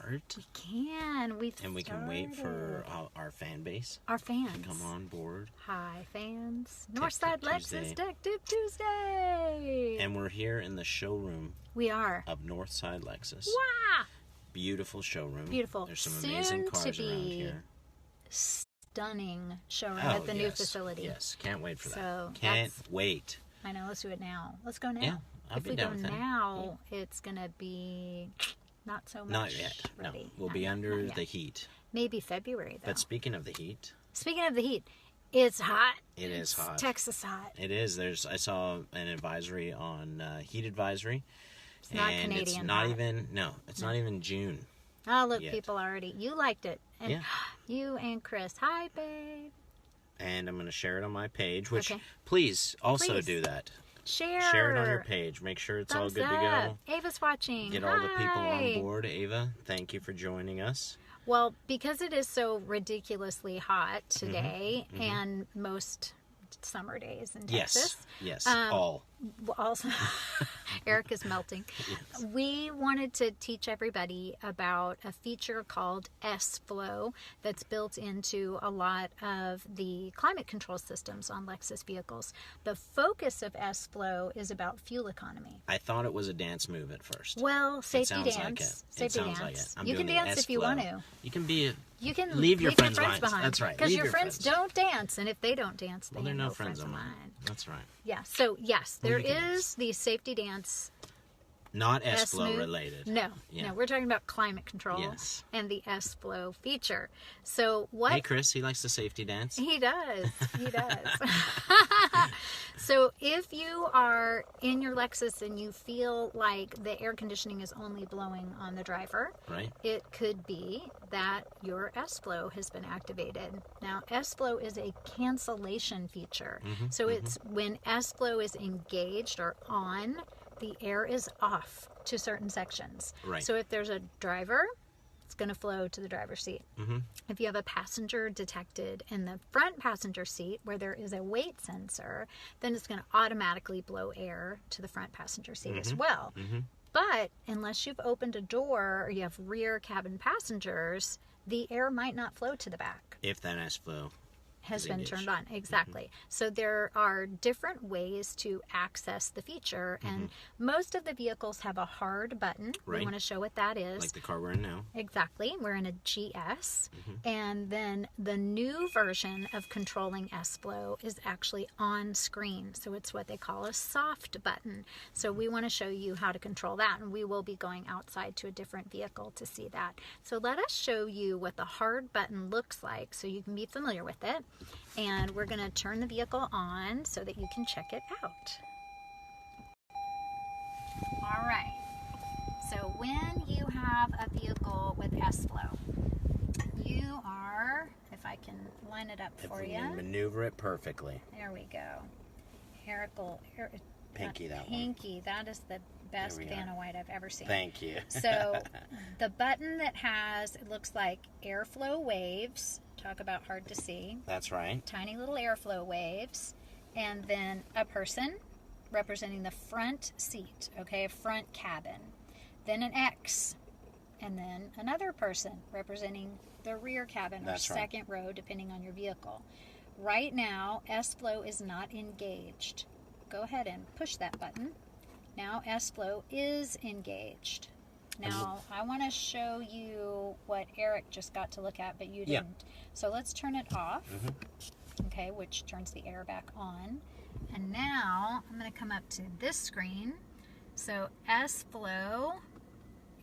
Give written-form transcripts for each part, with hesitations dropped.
start? We can. We can wait for our fan base. Our fans. To come on board. Hi, fans. Northside Lexus Tech Tip Tuesday. And we're here in the showroom. We are. Of Northside Lexus. Wow. Beautiful showroom. Beautiful. There's some amazing cars around here. Stunning showroom at the new facility. Yes, can't wait for that. So can't wait. I know, let's do it now. Let's go now. Yeah, I'll be down with that. If we go now, it's going to be not so much Not yet. ready. No, we'll be under the heat. Maybe February, though. But speaking of the heat. It's hot. It's hot. Texas hot. It is. I saw an advisory on heat advisory. It's not Canadian. It's not even. No, it's not even June. Oh, look, people already. You liked it. And yeah. You and Chris. Hi, babe. And I'm going to share it on my page, which please also do that. Share it on your page. Make sure it's all good to go. Ava's watching. Get all the people on board. Ava, thank you for joining us. Well, because it is so ridiculously hot today and most summer days in Texas. Yes, all. Also, Eric is melting. Yes. We wanted to teach everybody about a feature called S-Flow that's built into a lot of the climate control systems on Lexus vehicles. The focus of S-Flow is about fuel economy. I thought it was a dance move at first. Well, safety dance. Like it. Safety dance. Like it. You can dance if you want to. You can be You can leave your friends behind. That's right. Because your friends don't dance, and if they don't dance, they're no friends of mine. That's right. Yeah. So yes, there is the safety dance. Not S-Flow related. No, no, we're talking about climate control and the S-Flow feature. So what? Hey, Chris, he likes the safety dance. He does. He does. So if you are in your Lexus and you feel like the air conditioning is only blowing on the driver, right? It could be that your S-Flow has been activated. Now, S-Flow is a cancellation feature. So it's when S-Flow is engaged or on, the air is off to certain sections. Right. So if there's a driver, it's going to flow to the driver's seat. If you have a passenger detected in the front passenger seat where there is a weight sensor, then it's going to automatically blow air to the front passenger seat as well. But unless you've opened a door or you have rear cabin passengers, the air might not flow to the back. If that S-Flow has been turned on. Exactly. So there are different ways to access the feature, and most of the vehicles have a hard button. We want to show what that is. Like the car we're in now. Exactly. We're in a GS. And then the new version of controlling S-Flow is actually on screen. So it's what they call a soft button. So we want to show you how to control that, and we will be going outside to a different vehicle to see that. So let us show you what the hard button looks like so you can be familiar with it. And we're going to turn the vehicle on so that you can check it out. All right. So when you have a vehicle with S-Flow, you are, if I can line it up for you. Maneuver it perfectly. There we go. Eric will... Pinky, that one. Pinky, that is the best Vanna White I've ever seen. Thank you. So the button that has, it looks like airflow waves. Talk about hard to see. That's right. Tiny little airflow waves. And then a person representing the front seat, okay, a front cabin. Then an X. And then another person representing the rear cabin or second row, depending on your vehicle. Right now, S-Flow is not engaged. Go ahead and push that button. Now S-Flow is engaged. Now, I want to show you what Eric just got to look at, but you didn't. So let's turn it off, okay, which turns the air back on. And now I'm going to come up to this screen. So S-Flow,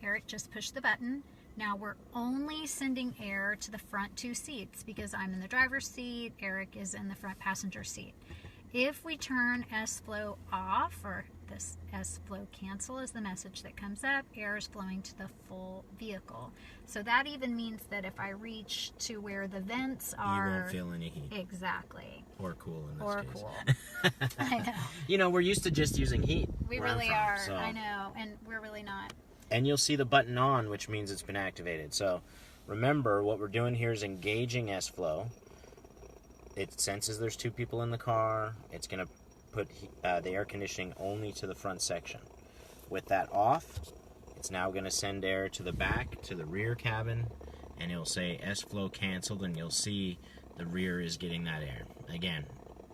Eric just pushed the button. Now we're only sending air to the front two seats because I'm in the driver's seat, Eric is in the front passenger seat. If we turn S-Flow off, or this S-Flow cancel is the message that comes up, air is flowing to the full vehicle. So that even means that if I reach to where the vents are... You won't feel any heat. Exactly. Or cool in this case. Or cool. I know. You know, we're used to just using heat. We really are. So. I know. And we're really not. And you'll see the button on, which means it's been activated. So remember, what we're doing here is engaging S-Flow. It senses there's two people in the car. It's going to put the air conditioning only to the front section. With that off, It's now going to send air to the back, to the rear cabin, and it'll say S-flow canceled, and you'll see the rear is getting that air. Again,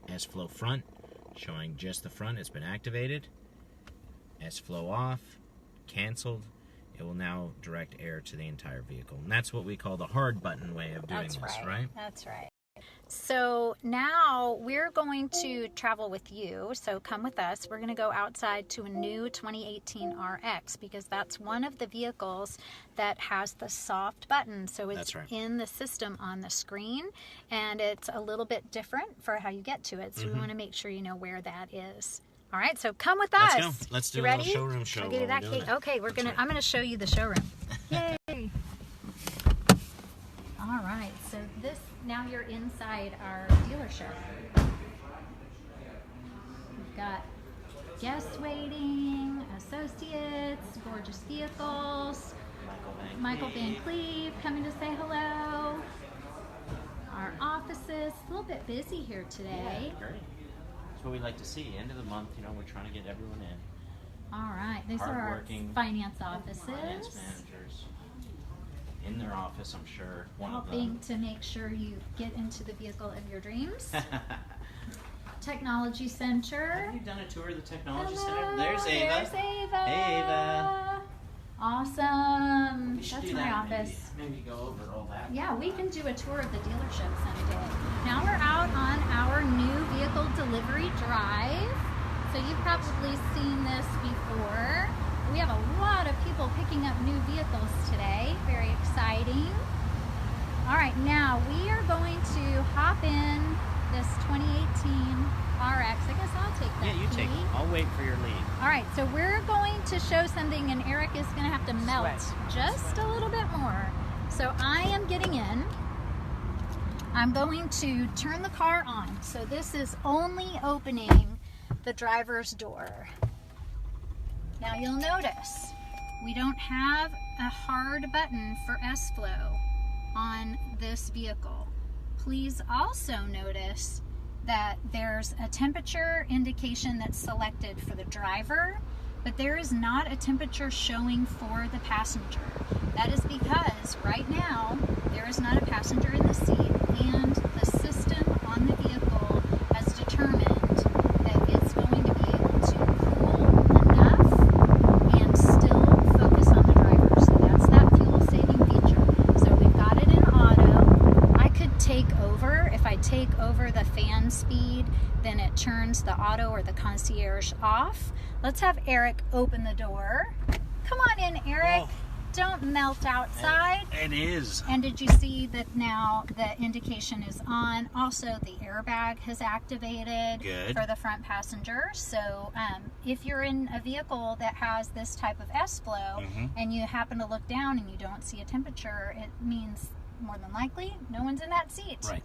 S-flow front, showing just the front, it's been activated. S-flow off, canceled. It will now direct air to the entire vehicle. And that's what we call the hard button way of doing this, right? That's right. So now we're going to travel with you. So come with us. We're going to go outside to a new 2018 RX because that's one of the vehicles that has the soft button. So it's in the system on the screen, and it's a little bit different for how you get to it. So we want to make sure you know where that is. All right, so come with us. Let's go. Let's do a little showroom show. I'll give you that key. Okay, I'm gonna show you the showroom. Yay! All right, so now you're inside our dealership. We've got guests waiting, associates, gorgeous vehicles. Michael Van Cleve coming to say hello. Our offices, a little bit busy here today. Yeah, great. That's what we like to see. End of the month, we're trying to get everyone in. All right, these are our finance offices. Finance managers in their office, I'm sure. Helping to make sure you get into the vehicle of your dreams. Technology Center. Have you done a tour of the Technology Center? There's Ava. There's Ava. Hey, Ava. Awesome. We should That's do my that, office. Maybe go over all that. Yeah, we can do a tour of the dealership someday. Now we're out on our new vehicle delivery drive. So you've probably seen this before. We have a lot of people picking up new vehicles today. Very exciting. All right, now we are going to hop in this 2018 RX. I guess I'll take that. Yeah, you take it. I'll wait for your lead. All right, so we're going to show something, and Eric is going to have to melt just a little bit more. So I am getting in. I'm going to turn the car on. So this is only opening the driver's door. Now you'll notice we don't have a hard button for S-Flow on this vehicle. Please also notice that there's a temperature indication that's selected for the driver, but there is not a temperature showing for the passenger. That is because right now there is not a passenger in the seat, and the system on the vehicle has determined that it's going to be able to cool enough and still focus on the driver. So that's that fuel saving feature. So we've got it in auto. I could take over. If I take over the fan speed, then it turns the auto or the concierge off. Let's have Eric open the door. Come on in, Eric. Oh. Don't melt outside. It is. And did you see that now the indication is on? Also, the airbag has activated for the front passenger. So if you're in a vehicle that has this type of S-Flow and you happen to look down and you don't see a temperature, it means more than likely no one's in that seat. Right.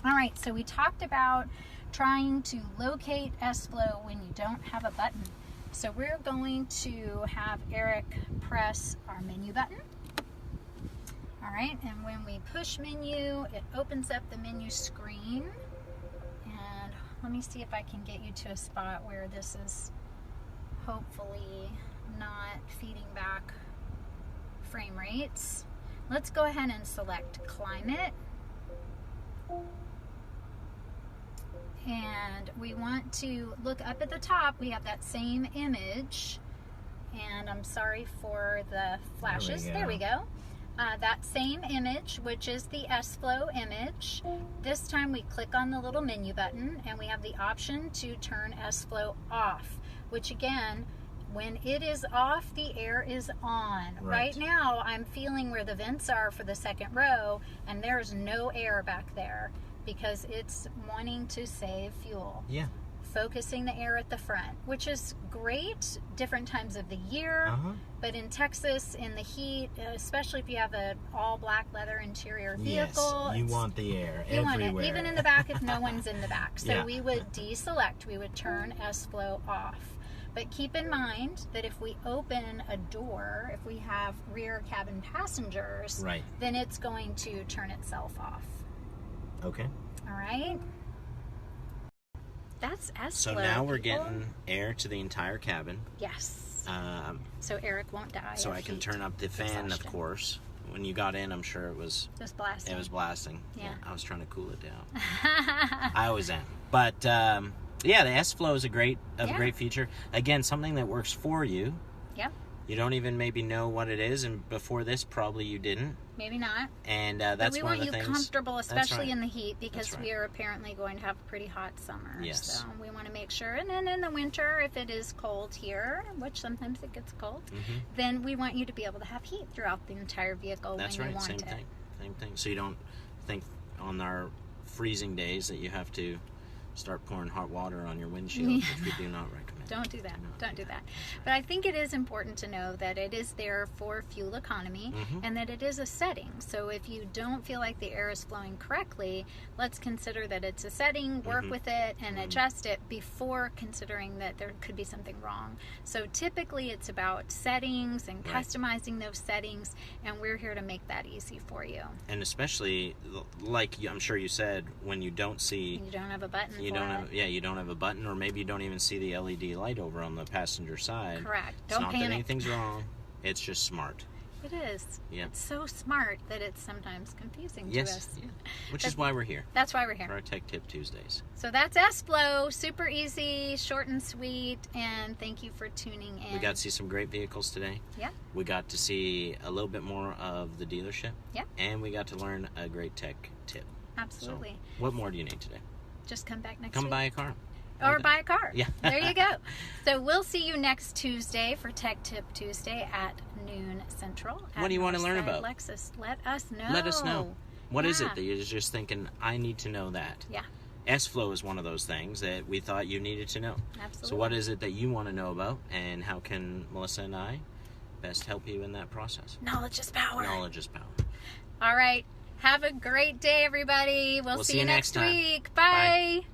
All right, so we talked about trying to locate S-Flow when you don't have a button. So we're going to have Eric press our menu button. All right, and when we push menu, it opens up the menu screen. And let me see if I can get you to a spot where this is hopefully not feeding back frame rates. Let's go ahead and select Climate. And we want to look up at the top. We have that same image. And I'm sorry for the flashes. There we go. That same image, which is the S-Flow image. This time we click on the little menu button and we have the option to turn S-Flow off, which again, when it is off, the air is on. Right now, I'm feeling where the vents are for the second row, and there's no air back there because it's wanting to save fuel. Yeah. Focusing the air at the front, which is great different times of the year. But in Texas, in the heat, especially if you have an all black leather interior vehicle, you want the air you everywhere. Want it, even in the back if no one's in the back. So we would deselect, we would turn S-Flow off. But keep in mind that if we open a door, if we have rear cabin passengers, then it's going to turn itself off. Okay. All right. That's S-Flow. So now we're getting air to the entire cabin. Yes. So Eric won't die. So I can turn up the fan, of course. When you got in, I'm sure it was blasting. It was blasting. Yeah. I was trying to cool it down. I always am. But yeah, the S-Flow is a great feature. Again, something that works for you. Yep. You don't even maybe know what it is, and before this, probably you didn't. Maybe not. And that's we one want of the things. you comfortable, especially right. in the heat, because Right. we are apparently going to have a pretty hot summer. Yes. So we want to make sure. And then in the winter, if it is cold here, which sometimes it gets cold, then we want you to be able to have heat throughout the entire vehicle when you want it. Same thing. So you don't think on our freezing days that you have to start pouring hot water on your windshield, which we do not recommend. Don't do that. Don't do that. But I think it is important to know that it is there for fuel economy and that it is a setting. So if you don't feel like the air is flowing correctly, let's consider that it's a setting, work with it, and adjust it before considering that there could be something wrong. So typically it's about settings and customizing those settings, and we're here to make that easy for you. And especially, like I'm sure you said, when you don't see... You don't have a button you don't have a button, or maybe you don't even see the LED light over on the passenger side. Correct. It's not that anything's wrong. It's just smart. It is. Yeah. It's so smart that it's sometimes confusing to us. Yeah. Which is why we're here. That's why we're here. For our Tech Tip Tuesdays. So that's S-Flow. Super easy, short and sweet, and thank you for tuning in. We got to see some great vehicles today. Yeah. We got to see a little bit more of the dealership. Yeah. And we got to learn a great tech tip. Absolutely. So, what more do you need today? Just come back next week. Come buy a car. Or buy a car. Yeah. There you go. So we'll see you next Tuesday for Tech Tip Tuesday at noon Central. What do you want to learn about? Lexus. Let us know. Let us know. What is it that you're just thinking, I need to know that? Yeah. S-Flow is one of those things that we thought you needed to know. Absolutely. So what is it that you want to know about, and how can Melissa and I best help you in that process? Knowledge is power. Knowledge is power. All right. Have a great day, everybody. We'll see you next time. week. Bye. Bye.